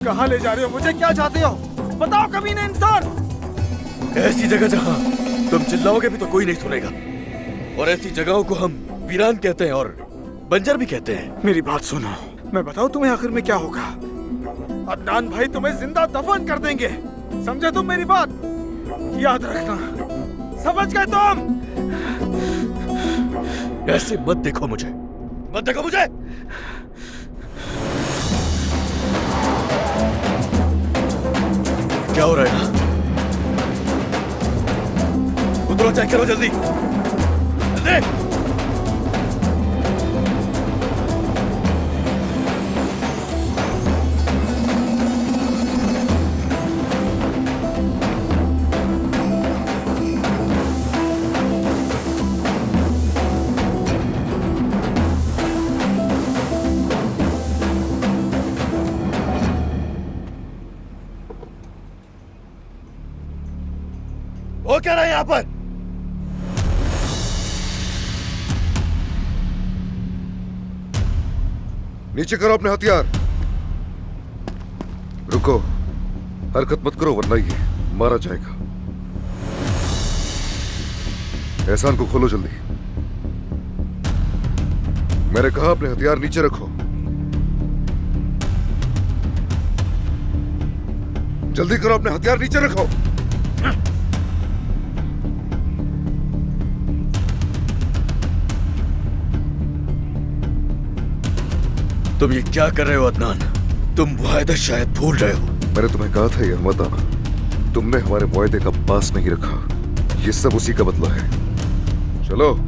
कहाँ ले जा रहे हो मुझे? क्या चाहते हो? बताओ कमीने इंसान। ऐसी जगह जहाँ तुम चिल्लाओगे भी तो कोई नहीं सुनेगा, और ऐसी जगहों को हम वीरान कहते हैं और बंजर भी कहते हैं। मेरी बात सुनो, मैं बताऊं तुम्हें आखिर में क्या होगा? अदनान भाई तुम्हें जिंदा दफन कर देंगे, समझे तुम मेरी बात? याद रखना, समझ गए तुम? ऐसे मत देखो मुझे, मत देखो मुझे। क्या हो रहा है? उतरो, चेक करो जल्दी जल्दी। वो क्या रहा है यहाँ पर? नीचे करो अपने हथियार। रुको, हरकत मत करो वरना ये मारा जाएगा। एहसान को खोलो जल्दी। मैंने कहा अपने हथियार नीचे रखो। जल्दी करो, अपने हथियार नीचे रखो। तुम ये क्या कर रहे हो अदनान? तुम वायदा शायद भूल रहे हो। मैंने तुम्हें कहा था यह मत आना। तुमने हमारे वायदे का पास नहीं रखा। ये सब उसी का बदला है। चलो।